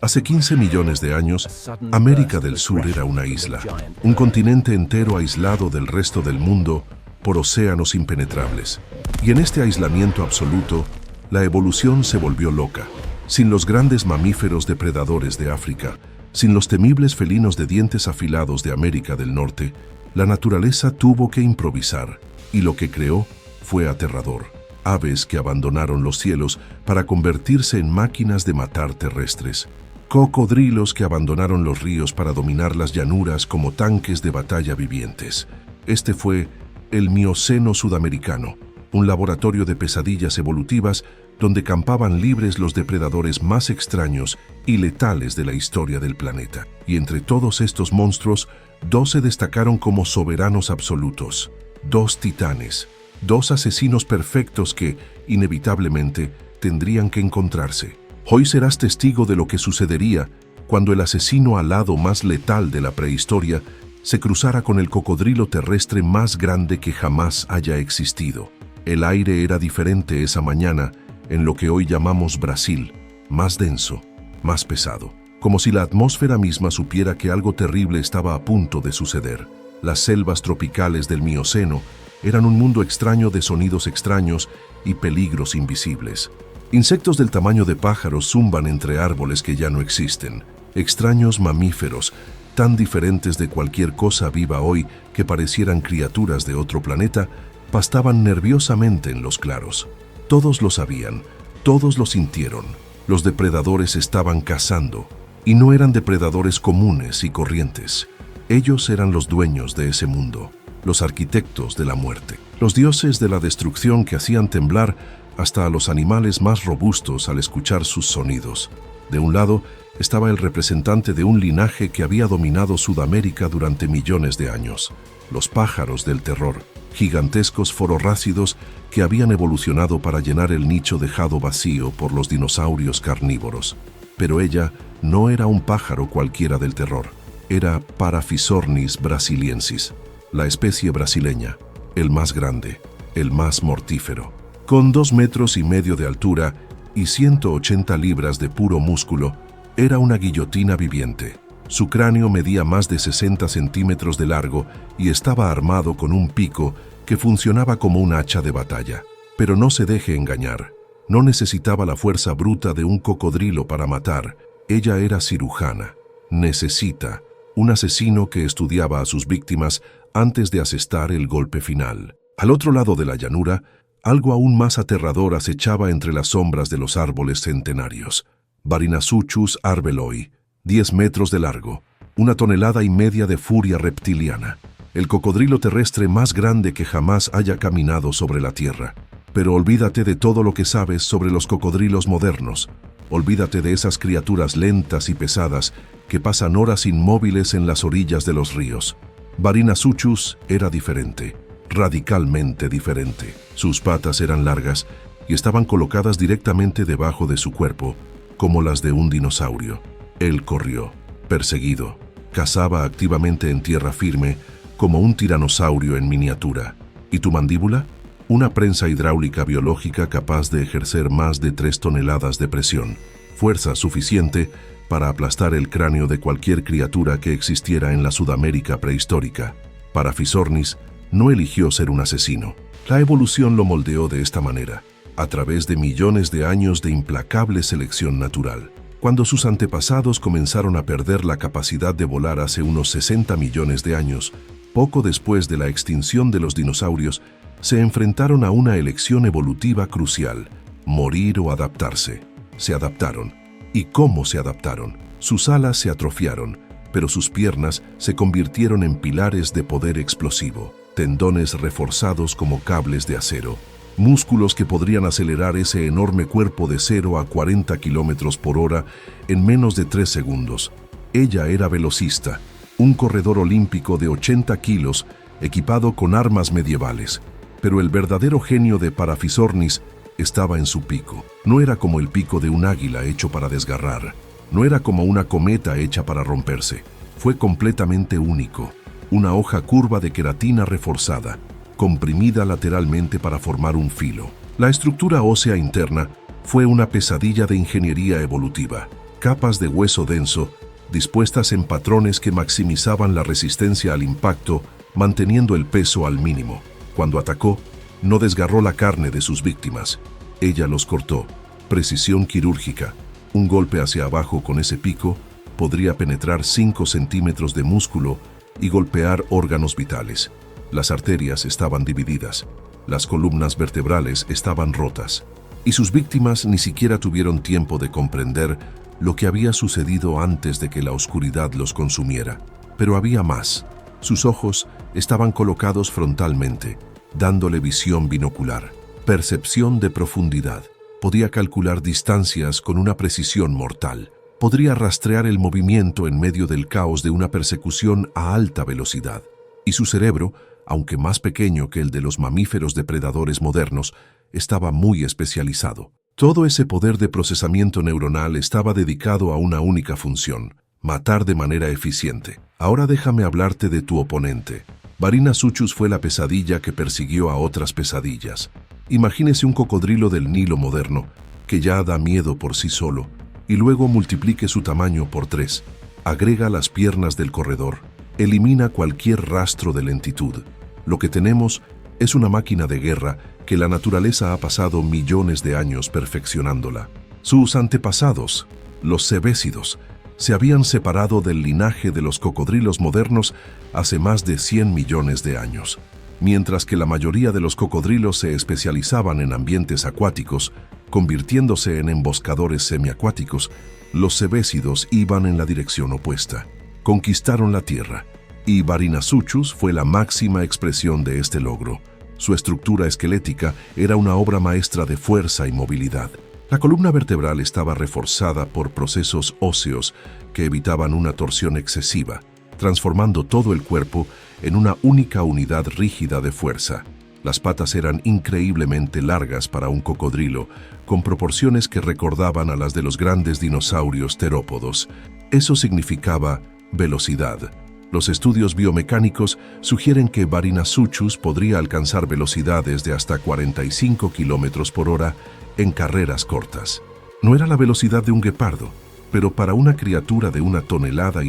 Hace 15 millones de años, América del Sur era una isla, un continente entero aislado del resto del mundo por océanos impenetrables. Y en este aislamiento absoluto, la evolución se volvió loca. Sin los grandes mamíferos depredadores de África, sin los temibles felinos de dientes afilados de América del Norte, la naturaleza tuvo que improvisar, y lo que creó fue aterrador. Aves que abandonaron los cielos para convertirse en máquinas de matar terrestres. Cocodrilos que abandonaron los ríos para dominar las llanuras como tanques de batalla vivientes. Este fue el Mioceno sudamericano, un laboratorio de pesadillas evolutivas donde campaban libres los depredadores más extraños y letales de la historia del planeta. Y entre todos estos monstruos, dos se destacaron como soberanos absolutos. Dos titanes, dos asesinos perfectos que, inevitablemente, tendrían que encontrarse. Hoy serás testigo de lo que sucedería cuando el asesino alado más letal de la prehistoria se cruzara con el cocodrilo terrestre más grande que jamás haya existido. El aire era diferente esa mañana en lo que hoy llamamos Brasil, más denso, más pesado, como si la atmósfera misma supiera que algo terrible estaba a punto de suceder. Las selvas tropicales del Mioceno eran un mundo extraño de sonidos extraños y peligros invisibles. Insectos del tamaño de pájaros zumban entre árboles que ya no existen. Extraños mamíferos, tan diferentes de cualquier cosa viva hoy que parecieran criaturas de otro planeta, pastaban nerviosamente en los claros. Todos lo sabían, todos lo sintieron. Los depredadores estaban cazando, y no eran depredadores comunes y corrientes. Ellos eran los dueños de ese mundo, los arquitectos de la muerte, los dioses de la destrucción que hacían temblar hasta a los animales más robustos al escuchar sus sonidos. De un lado estaba el representante de un linaje que había dominado Sudamérica durante millones de años, los pájaros del terror, gigantescos fororrácidos que habían evolucionado para llenar el nicho dejado vacío por los dinosaurios carnívoros. Pero ella no era un pájaro cualquiera del terror, era Paraphysornis brasiliensis, la especie brasileña, el más grande, el más mortífero. Con 2,5 metros de altura y 180 libras de puro músculo, era una guillotina viviente. Su cráneo medía más de 60 centímetros de largo y estaba armado con un pico que funcionaba como un hacha de batalla. Pero no se deje engañar. No necesitaba la fuerza bruta de un cocodrilo para matar. Ella era cirujana. Necesita un asesino que estudiaba a sus víctimas antes de asestar el golpe final. Al otro lado de la llanura, algo aún más aterrador acechaba entre las sombras de los árboles centenarios. Varinasuchus arbeloi, 10 metros de largo, 1,5 toneladas de furia reptiliana. El cocodrilo terrestre más grande que jamás haya caminado sobre la tierra. Pero olvídate de todo lo que sabes sobre los cocodrilos modernos. Olvídate de esas criaturas lentas y pesadas que pasan horas inmóviles en las orillas de los ríos. Varinasuchus era diferente. Radicalmente diferente. Sus patas eran largas y estaban colocadas directamente debajo de su cuerpo, como las de un dinosaurio. Él corrió, perseguido, cazaba activamente en tierra firme, como un tiranosaurio en miniatura. ¿Y tu mandíbula? Una prensa hidráulica biológica capaz de ejercer más de 3 toneladas de presión, fuerza suficiente para aplastar el cráneo de cualquier criatura que existiera en la Sudamérica prehistórica. Paraphysornis no eligió ser un asesino. La evolución lo moldeó de esta manera, a través de millones de años de implacable selección natural. Cuando sus antepasados comenzaron a perder la capacidad de volar hace unos 60 millones de años, poco después de la extinción de los dinosaurios, se enfrentaron a una elección evolutiva crucial: morir o adaptarse. Se adaptaron. ¿Y cómo se adaptaron? Sus alas se atrofiaron, pero sus piernas se convirtieron en pilares de poder explosivo. Tendones reforzados como cables de acero, músculos que podrían acelerar ese enorme cuerpo de 0 a 40 kilómetros por hora en menos de 3 segundos. Ella era velocista, un corredor olímpico de 80 kilos equipado con armas medievales. Pero el verdadero genio de Paraphysornis estaba en su pico. No era como el pico de un águila hecho para desgarrar. No era como una cometa hecha para romperse. Fue completamente único. Una hoja curva de queratina reforzada, comprimida lateralmente para formar un filo. La estructura ósea interna fue una pesadilla de ingeniería evolutiva. capas de hueso denso, dispuestas en patrones que maximizaban la resistencia al impacto, manteniendo el peso al mínimo. Cuando atacó, no desgarró la carne de sus víctimas. Ella los cortó. Precisión quirúrgica. Un golpe hacia abajo con ese pico podría penetrar 5 centímetros de músculo y golpear órganos vitales. Las arterias estaban divididas. Las columnas vertebrales estaban rotas. Y sus víctimas ni siquiera tuvieron tiempo de comprender lo que había sucedido antes de que la oscuridad los consumiera. Pero había más. Sus ojos estaban colocados frontalmente, dándole visión binocular, percepción de profundidad. Podía calcular distancias con una precisión mortal. Podría rastrear el movimiento en medio del caos de una persecución a alta velocidad. Y su cerebro, aunque más pequeño que el de los mamíferos depredadores modernos, estaba muy especializado. Todo ese poder de procesamiento neuronal estaba dedicado a una única función: matar de manera eficiente. Ahora déjame hablarte de tu oponente. Varina-Suchus fue la pesadilla que persiguió a otras pesadillas. Imagínese un cocodrilo del Nilo moderno, que ya da miedo por sí solo, y luego multiplique su tamaño por 3. Agrega las piernas del corredor. Elimina cualquier rastro de lentitud. Lo que tenemos es una máquina de guerra que la naturaleza ha pasado millones de años perfeccionándola. Sus antepasados, los cebésidos, se habían separado del linaje de los cocodrilos modernos hace más de 100 millones de años. Mientras que la mayoría de los cocodrilos se especializaban en ambientes acuáticos, convirtiéndose en emboscadores semiacuáticos, los cebésidos iban en la dirección opuesta. Conquistaron la tierra, y Varina-Suchus fue la máxima expresión de este logro. Su estructura esquelética era una obra maestra de fuerza y movilidad. La columna vertebral estaba reforzada por procesos óseos que evitaban una torsión excesiva, transformando todo el cuerpo en una única unidad rígida de fuerza. Las patas eran increíblemente largas para un cocodrilo, con proporciones que recordaban a las de los grandes dinosaurios terópodos. Eso significaba velocidad. Los estudios biomecánicos sugieren que Varina-Suchus podría alcanzar velocidades de hasta 45 kilómetros por hora en carreras cortas. No era la velocidad de un guepardo, pero para una criatura de 1,5 toneladas,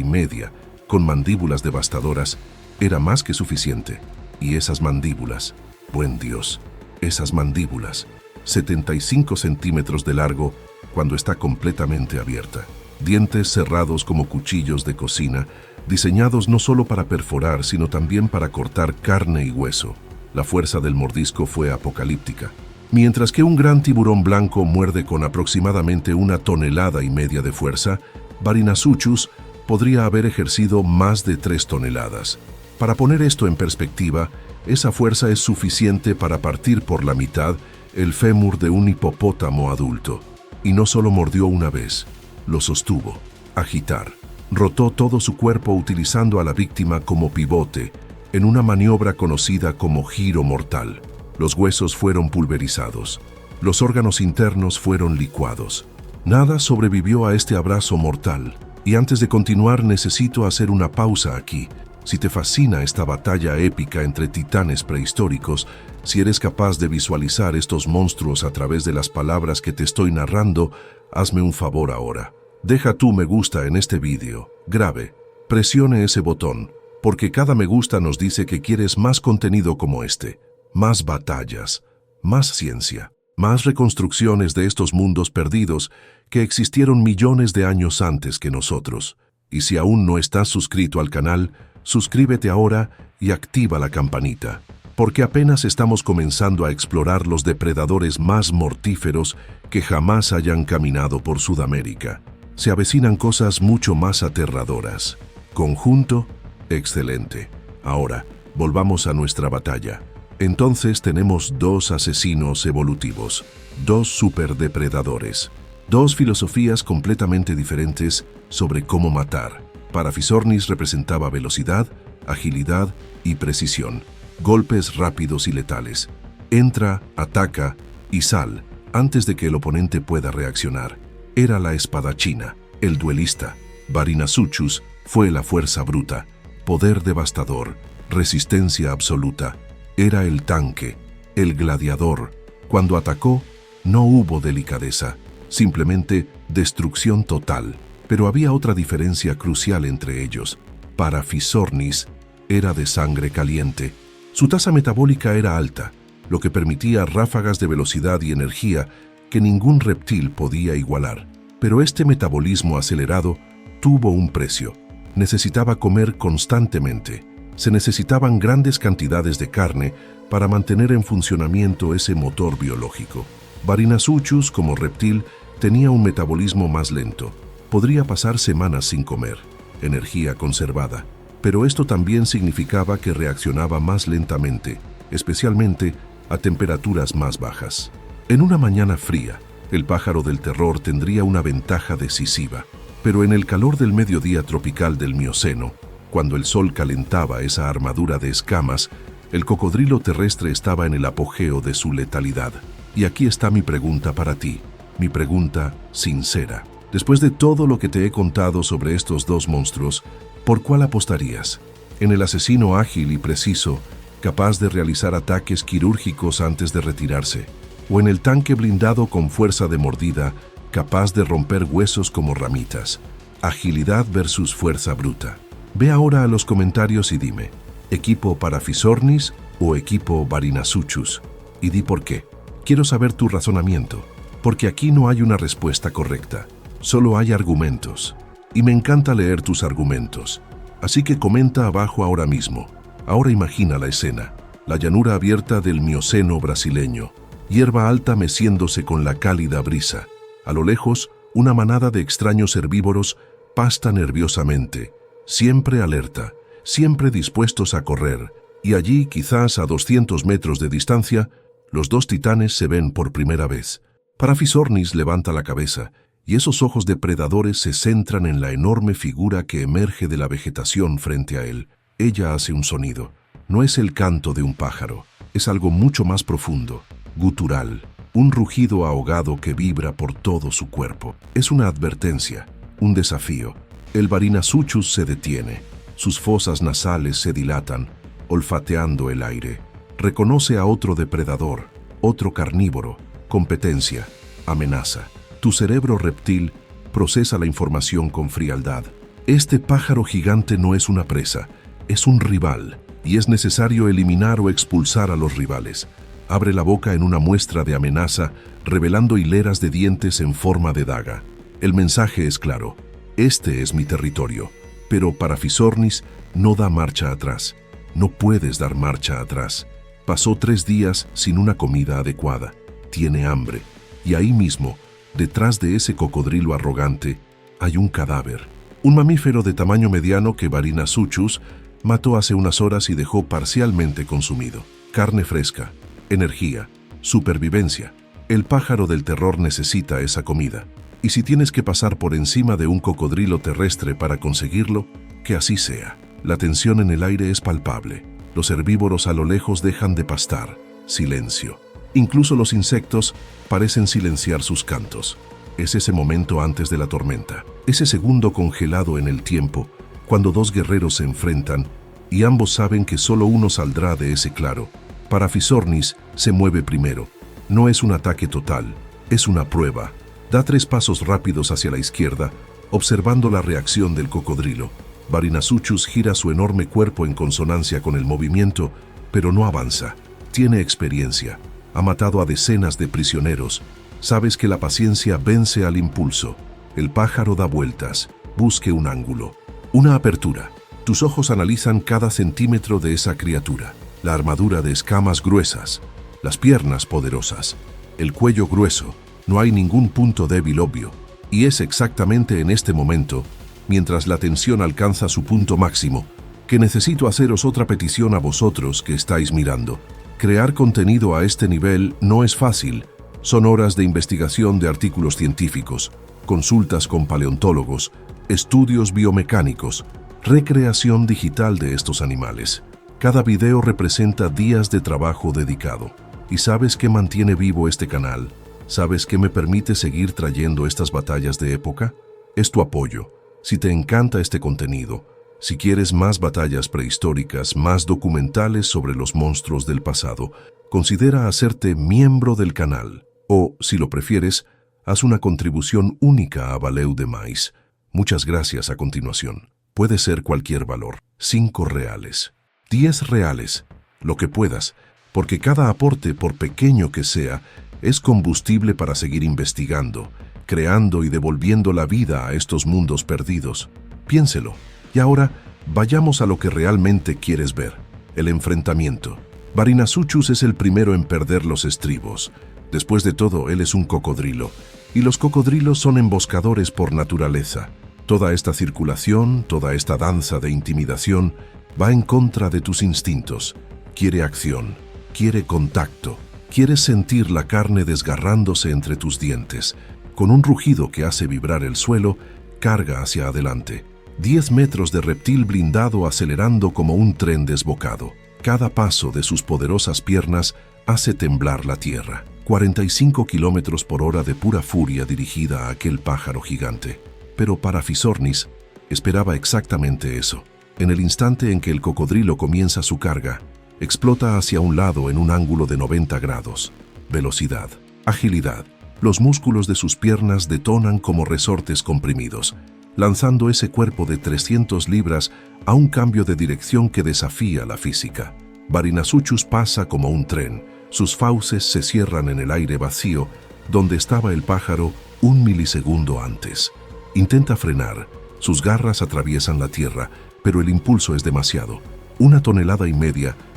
con mandíbulas devastadoras, era más que suficiente. Y esas mandíbulas, buen Dios, esas mandíbulas, 75 centímetros de largo cuando está completamente abierta. Dientes cerrados como cuchillos de cocina, diseñados no solo para perforar, sino también para cortar carne y hueso. La fuerza del mordisco fue apocalíptica. Mientras que un gran tiburón blanco muerde con aproximadamente 1,5 toneladas de fuerza, Varina-Suchus podría haber ejercido más de 3 toneladas. Para poner esto en perspectiva, esa fuerza es suficiente para partir por la mitad el fémur de un hipopótamo adulto. Y no solo mordió una vez, lo sostuvo. Agitar. Rotó todo su cuerpo utilizando a la víctima como pivote, en una maniobra conocida como giro mortal. Los huesos fueron pulverizados. Los órganos internos fueron licuados. Nada sobrevivió a este abrazo mortal. Y antes de continuar, necesito hacer una pausa aquí. Si te fascina esta batalla épica entre titanes prehistóricos, si eres capaz de visualizar estos monstruos a través de las palabras que te estoy narrando, hazme un favor ahora. Deja tu me gusta en este vídeo. Grave. Presione ese botón, porque cada me gusta nos dice que quieres más contenido como este. Más batallas, más ciencia, más reconstrucciones de estos mundos perdidos que existieron millones de años antes que nosotros. Y si aún no estás suscrito al canal, suscríbete ahora y activa la campanita, porque apenas estamos comenzando a explorar los depredadores más mortíferos que jamás hayan caminado por Sudamérica. Se avecinan cosas mucho más aterradoras. Conjunto, excelente. Ahora, volvamos a nuestra batalla. Entonces tenemos 2 asesinos evolutivos, 2 superdepredadores, 2 filosofías completamente diferentes sobre cómo matar. Para Physornis representaba velocidad, agilidad y precisión, golpes rápidos y letales. Entra, ataca y sal antes de que el oponente pueda reaccionar. Era la espadachina, el duelista. Varina-Suchus fue la fuerza bruta, poder devastador, resistencia absoluta. Era el tanque, el gladiador. Cuando atacó, no hubo delicadeza. simplemente destrucción total. Pero había otra diferencia crucial entre ellos. Parafisornis era de sangre caliente. Su tasa metabólica era alta, lo que permitía ráfagas de velocidad y energía que ningún reptil podía igualar. Pero este metabolismo acelerado tuvo un precio. Necesitaba comer constantemente. Se necesitaban grandes cantidades de carne para mantener en funcionamiento ese motor biológico. Varinazuchus, como reptil, tenía un metabolismo más lento. Podría pasar semanas sin comer, energía conservada, pero esto también significaba que reaccionaba más lentamente, especialmente a temperaturas más bajas. En una mañana fría, el pájaro del terror tendría una ventaja decisiva, pero en el calor del mediodía tropical del Mioceno, cuando el sol calentaba esa armadura de escamas, el cocodrilo terrestre estaba en el apogeo de su letalidad. Y aquí está mi pregunta para ti, mi pregunta sincera. Después de todo lo que te he contado sobre estos dos monstruos, ¿por cuál apostarías? ¿En el asesino ágil y preciso, capaz de realizar ataques quirúrgicos antes de retirarse? ¿O en el tanque blindado con fuerza de mordida, capaz de romper huesos como ramitas? Agilidad versus fuerza bruta. Ve ahora a los comentarios y dime, ¿equipo Parafisornis o equipo Varinazuchus? Y di por qué. Quiero saber tu razonamiento, porque aquí no hay una respuesta correcta. Solo hay argumentos. Y me encanta leer tus argumentos. Así que comenta abajo ahora mismo. Ahora imagina la escena. La llanura abierta del Mioceno brasileño. Hierba alta meciéndose con la cálida brisa. A lo lejos, una manada de extraños herbívoros pasta nerviosamente. Siempre alerta, siempre dispuestos a correr. Y allí, quizás a 200 metros de distancia, los dos titanes se ven por primera vez. Parafisornis levanta la cabeza, y esos ojos depredadores se centran en la enorme figura que emerge de la vegetación frente a él. Ella hace un sonido. No es el canto de un pájaro, es algo mucho más profundo, gutural, un rugido ahogado que vibra por todo su cuerpo. Es una advertencia, un desafío. El Varinazuchus se detiene, sus fosas nasales se dilatan, olfateando el aire. Reconoce a otro depredador, otro carnívoro, competencia, amenaza. Tu cerebro reptil procesa la información con frialdad. Este pájaro gigante no es una presa, es un rival, y es necesario eliminar o expulsar a los rivales. Abre la boca en una muestra de amenaza, revelando hileras de dientes en forma de daga. El mensaje es claro, este es mi territorio, pero Parafisornis no da marcha atrás. No puedes dar marcha atrás. Pasó 3 días sin una comida adecuada. Tiene hambre, y ahí mismo, detrás de ese cocodrilo arrogante, hay un cadáver. Un mamífero de tamaño mediano que Varinazuchus mató hace unas horas y dejó parcialmente consumido. Carne fresca, energía, supervivencia. El pájaro del terror necesita esa comida. Y si tienes que pasar por encima de un cocodrilo terrestre para conseguirlo, que así sea. La tensión en el aire es palpable. Los herbívoros a lo lejos dejan de pastar. Silencio. Incluso los insectos parecen silenciar sus cantos. Es ese momento antes de la tormenta, ese segundo congelado en el tiempo, cuando dos guerreros se enfrentan y ambos saben que solo uno saldrá de ese claro. Parafisornis se mueve primero. No es un ataque total, es una prueba. Da 3 pasos rápidos hacia la izquierda, observando la reacción del cocodrilo. Varinazuchus gira su enorme cuerpo en consonancia con el movimiento, pero no avanza. Tiene experiencia. Ha matado a decenas de prisioneros. Sabes que la paciencia vence al impulso. El pájaro da vueltas. Busque un ángulo. Una apertura. Tus ojos analizan cada centímetro de esa criatura. La armadura de escamas gruesas. Las piernas poderosas. El cuello grueso. No hay ningún punto débil obvio. Y es exactamente en este momento, mientras la tensión alcanza su punto máximo, que necesito haceros otra petición a vosotros que estáis mirando. Crear contenido a este nivel no es fácil. Son horas de investigación de artículos científicos, consultas con paleontólogos, estudios biomecánicos, recreación digital de estos animales. Cada video representa días de trabajo dedicado. ¿Y sabes qué mantiene vivo este canal? ¿Sabes qué me permite seguir trayendo estas batallas de época? Es tu apoyo. Si te encanta este contenido, si quieres más batallas prehistóricas, más documentales sobre los monstruos del pasado, considera hacerte miembro del canal o, si lo prefieres, Haz una contribución única a Valeu de Mais. Muchas gracias a continuación. Puede ser cualquier valor. 5 reales. 10 reales. Lo que puedas, porque cada aporte, por pequeño que sea, es combustible para seguir investigando, creando y devolviendo la vida a estos mundos perdidos. Piénselo. Y ahora, vayamos a lo que realmente quieres ver. El enfrentamiento. Varinazuchus es el primero en perder los estribos. Después de todo, él es un cocodrilo. Y los cocodrilos son emboscadores por naturaleza. Toda esta circulación, toda esta danza de intimidación, va en contra de tus instintos. Quiere acción, quiere contacto, quieres sentir la carne desgarrándose entre tus dientes. Con un rugido que hace vibrar el suelo, carga hacia adelante. 10 metros de reptil blindado acelerando como un tren desbocado. Cada paso de sus poderosas piernas hace temblar la tierra. 45 kilómetros por hora de pura furia dirigida a aquel pájaro gigante. Pero Parafisornis esperaba exactamente eso. En el instante en que el cocodrilo comienza su carga, explota hacia un lado en un ángulo de 90 grados. Velocidad, agilidad. Los músculos de sus piernas detonan como resortes comprimidos, lanzando ese cuerpo de 300 libras a un cambio de dirección que desafía la física. Varinazuchus pasa como un tren. Sus fauces se cierran en el aire vacío, donde estaba el pájaro un milisegundo antes. Intenta frenar. Sus garras atraviesan la tierra, pero el impulso es demasiado. 1,5 toneladas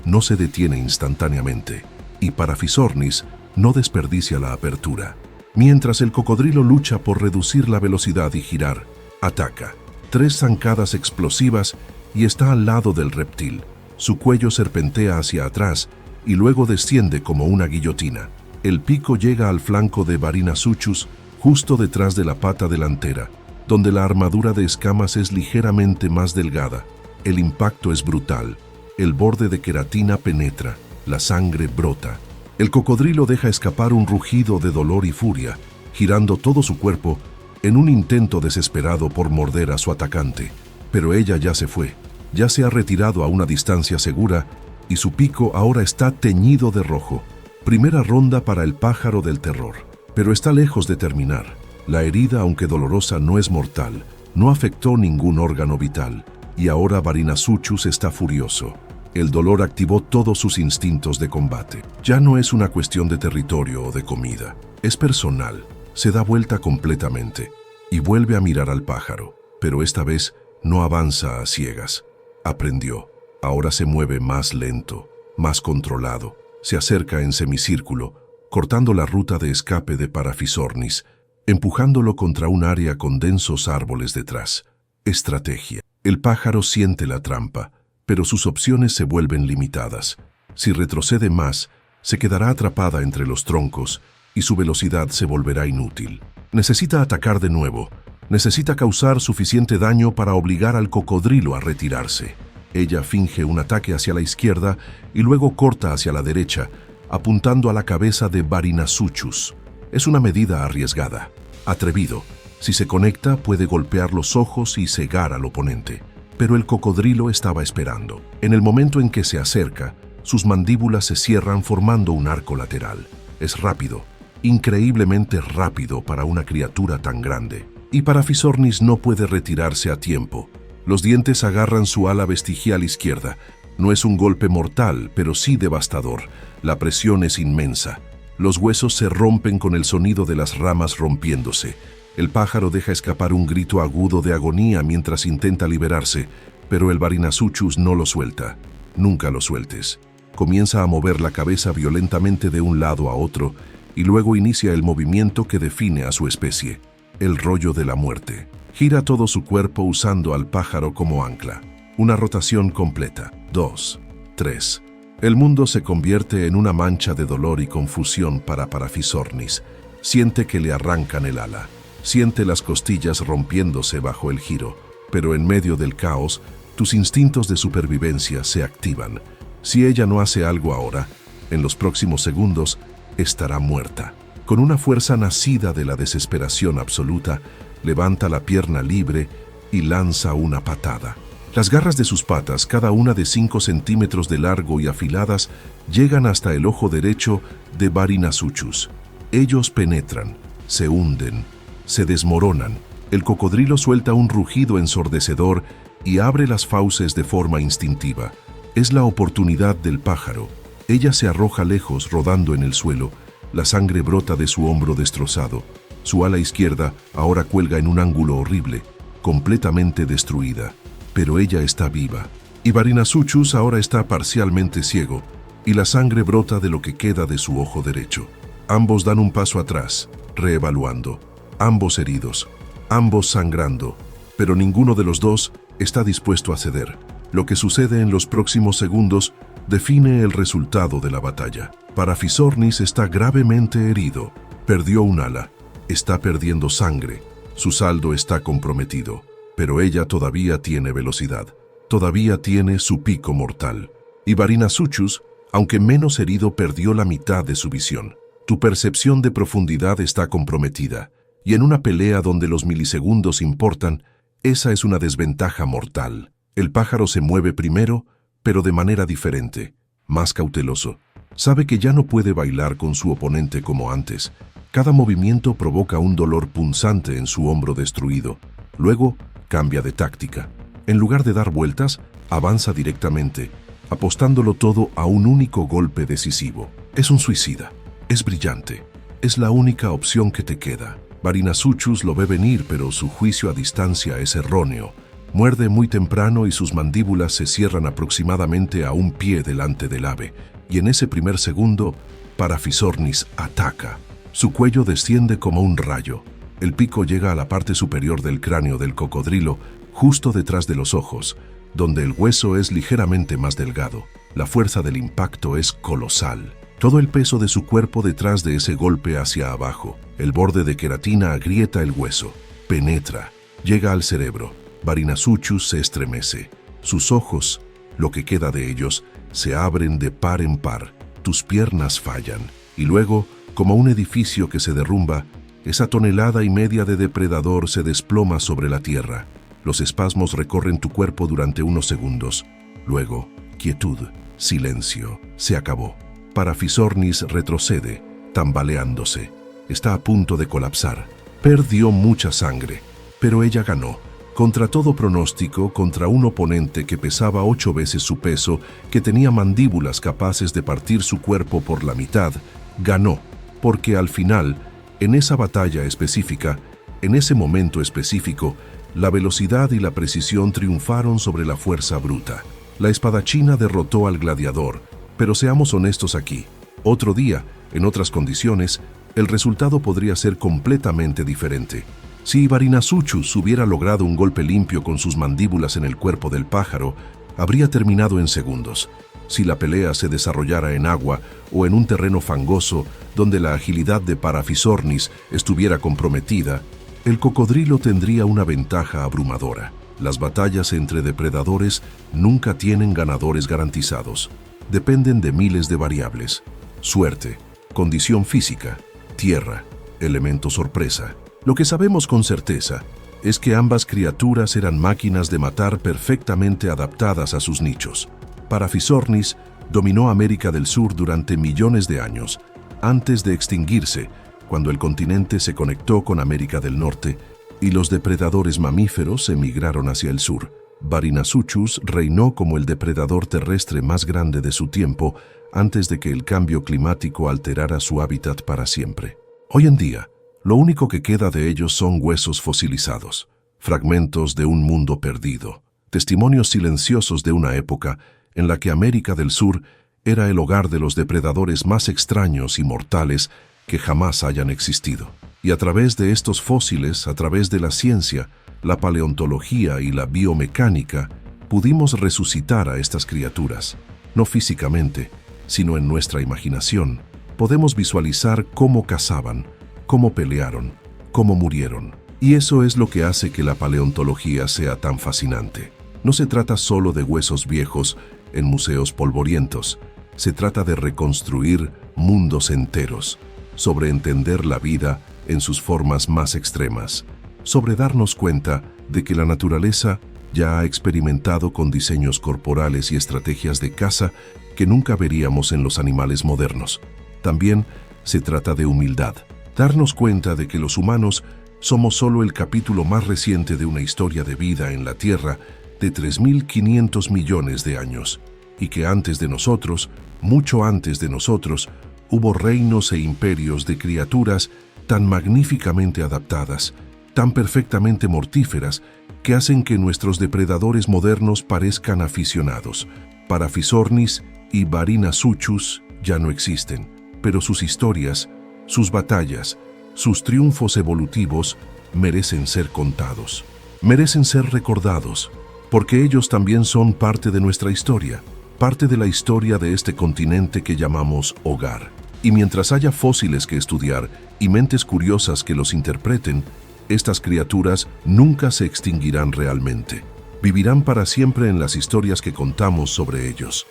no se detiene instantáneamente, y Parafisornis no desperdicia la apertura. Mientras el cocodrilo lucha por reducir la velocidad y girar, ataca. 3 zancadas explosivas y está al lado del reptil. Su cuello serpentea hacia atrás y luego desciende como una guillotina. El pico llega al flanco de Varinazuchus justo detrás de la pata delantera, donde la armadura de escamas es ligeramente más delgada. El impacto es brutal. El borde de queratina penetra. La sangre brota. El cocodrilo deja escapar un rugido de dolor y furia, girando todo su cuerpo en un intento desesperado por morder a su atacante. Pero ella ya se fue. Ya se ha retirado a una distancia segura y su pico ahora está teñido de rojo. Primera ronda para el pájaro del terror. Pero está lejos de terminar. La herida, aunque dolorosa, no es mortal. No afectó ningún órgano vital. Y ahora Varinazuchus está furioso. El dolor activó todos sus instintos de combate. Ya no es una cuestión de territorio o de comida. Es personal. Se da vuelta completamente y vuelve a mirar al pájaro. Pero esta vez no avanza a ciegas. Aprendió. Ahora se mueve más lento, más controlado. Se acerca en semicírculo, cortando la ruta de escape de Parafisornis, empujándolo contra un área con densos árboles detrás. Estrategia. El pájaro siente la trampa, pero sus opciones se vuelven limitadas. Si retrocede más, se quedará atrapada entre los troncos y su velocidad se volverá inútil. Necesita atacar de nuevo. Necesita causar suficiente daño para obligar al cocodrilo a retirarse. Ella finge un ataque hacia la izquierda y luego corta hacia la derecha, apuntando a la cabeza de Varinazuchus. Es una medida arriesgada. Atrevido. Si se conecta, puede golpear los ojos y cegar al oponente. Pero el cocodrilo estaba esperando. En el momento en que se acerca, sus mandíbulas se cierran formando un arco lateral. Es rápido, increíblemente rápido para una criatura tan grande. Y Parafisornis no puede retirarse a tiempo. Los dientes agarran su ala vestigial izquierda. No es un golpe mortal, pero sí devastador. La presión es inmensa. Los huesos se rompen con el sonido de las ramas rompiéndose. El pájaro deja escapar un grito agudo de agonía mientras intenta liberarse, pero el Varinazuchus no lo suelta. Nunca lo sueltes. Comienza a mover la cabeza violentamente de un lado a otro y luego inicia el movimiento que define a su especie, el rollo de la muerte. Gira todo su cuerpo usando al pájaro como ancla. Una rotación completa. 2, 3. El mundo se convierte en una mancha de dolor y confusión para Parafisornis. Siente que le arrancan el ala. Siente las costillas rompiéndose bajo el giro. Pero en medio del caos, tus instintos de supervivencia se activan. Si ella no hace algo ahora, en los próximos segundos, estará muerta. Con una fuerza nacida de la desesperación absoluta, levanta la pierna libre y lanza una patada. Las garras de sus patas, cada una de 5 centímetros de largo y afiladas, llegan hasta el ojo derecho de Varinazuchus. Ellos penetran, se hunden, se desmoronan. El cocodrilo suelta un rugido ensordecedor y abre las fauces de forma instintiva. Es la oportunidad del pájaro. Ella se arroja lejos, rodando en el suelo. La sangre brota de su hombro destrozado. Su ala izquierda ahora cuelga en un ángulo horrible, completamente destruida. Pero ella está viva. Y Varinazuchus ahora está parcialmente ciego, y la sangre brota de lo que queda de su ojo derecho. Ambos dan un paso atrás, reevaluando. Ambos heridos, ambos sangrando, pero ninguno de los dos está dispuesto a ceder. Lo que sucede en los próximos segundos define el resultado de la batalla. Parafisornis está gravemente herido, perdió un ala, está perdiendo sangre, su saldo está comprometido, pero ella todavía tiene velocidad, todavía tiene su pico mortal. Y Varinazuchus, aunque menos herido, perdió la mitad de su visión. Tu percepción de profundidad está comprometida, y en una pelea donde los milisegundos importan, esa es una desventaja mortal. El pájaro se mueve primero, pero de manera diferente, más cauteloso. Sabe que ya no puede bailar con su oponente como antes. Cada movimiento provoca un dolor punzante en su hombro destruido. Luego, cambia de táctica. En lugar de dar vueltas, avanza directamente, apostándolo todo a un único golpe decisivo. Es un suicida. Es brillante. Es la única opción que te queda. Varinazuchus lo ve venir, pero su juicio a distancia es erróneo. Muerde muy temprano y sus mandíbulas se cierran aproximadamente a un pie delante del ave. Y en ese primer segundo, Parafisornis ataca. Su cuello desciende como un rayo. El pico llega a la parte superior del cráneo del cocodrilo, justo detrás de los ojos, donde el hueso es ligeramente más delgado. La fuerza del impacto es colosal. Todo el peso de su cuerpo detrás de ese golpe hacia abajo. El borde de queratina agrieta el hueso, penetra, llega al cerebro. Varinazuchus se estremece. Sus ojos, lo que queda de ellos, se abren de par en par. Tus piernas fallan. Y luego, como un edificio que se derrumba, esa tonelada y media de depredador se desploma sobre la tierra. Los espasmos recorren tu cuerpo durante unos segundos. Luego, quietud, silencio. Se acabó. Parafisornis retrocede, tambaleándose. Está a punto de colapsar. Perdió mucha sangre, pero ella ganó. Contra todo pronóstico, contra un oponente que pesaba 8 veces su peso, que tenía mandíbulas capaces de partir su cuerpo por la mitad, ganó, porque al final, en esa batalla específica, en ese momento específico, la velocidad y la precisión triunfaron sobre la fuerza bruta. La espadachina derrotó al gladiador, pero seamos honestos aquí. Otro día, en otras condiciones, el resultado podría ser completamente diferente. Si Varinazuchus hubiera logrado un golpe limpio con sus mandíbulas en el cuerpo del pájaro, habría terminado en segundos. Si la pelea se desarrollara en agua o en un terreno fangoso donde la agilidad de Parafisornis estuviera comprometida, el cocodrilo tendría una ventaja abrumadora. Las batallas entre depredadores nunca tienen ganadores garantizados. Dependen de miles de variables: suerte, condición física, tierra, elemento sorpresa. Lo que sabemos con certeza es que ambas criaturas eran máquinas de matar perfectamente adaptadas a sus nichos. Parafisornis dominó América del Sur durante millones de años, antes de extinguirse, cuando el continente se conectó con América del Norte y los depredadores mamíferos emigraron hacia el sur. Varinazuchus reinó como el depredador terrestre más grande de su tiempo antes de que el cambio climático alterara su hábitat para siempre. Hoy en día, lo único que queda de ellos son huesos fosilizados, fragmentos de un mundo perdido, testimonios silenciosos de una época en la que América del Sur era el hogar de los depredadores más extraños y mortales que jamás hayan existido. Y a través de estos fósiles, a través de la ciencia, la paleontología y la biomecánica, pudimos resucitar a estas criaturas. No físicamente, sino en nuestra imaginación. Podemos visualizar cómo cazaban, cómo pelearon, cómo murieron. Y eso es lo que hace que la paleontología sea tan fascinante. No se trata solo de huesos viejos en museos polvorientos. Se trata de reconstruir mundos enteros, sobre entender la vida en sus formas más extremas, sobre darnos cuenta de que la naturaleza ya ha experimentado con diseños corporales y estrategias de caza que nunca veríamos en los animales modernos. También se trata de humildad, darnos cuenta de que los humanos somos solo el capítulo más reciente de una historia de vida en la Tierra de 3.500 millones de años, y que antes de nosotros, mucho antes de nosotros, hubo reinos e imperios de criaturas tan magníficamente adaptadas, tan perfectamente mortíferas, que hacen que nuestros depredadores modernos parezcan aficionados. Paraphornis y Varina-Suchus ya no existen, pero sus historias, sus batallas, sus triunfos evolutivos merecen ser contados, merecen ser recordados, porque ellos también son parte de nuestra historia, parte de la historia de este continente que llamamos hogar. Y mientras haya fósiles que estudiar y mentes curiosas que los interpreten, estas criaturas nunca se extinguirán realmente. Vivirán para siempre en las historias que contamos sobre ellos.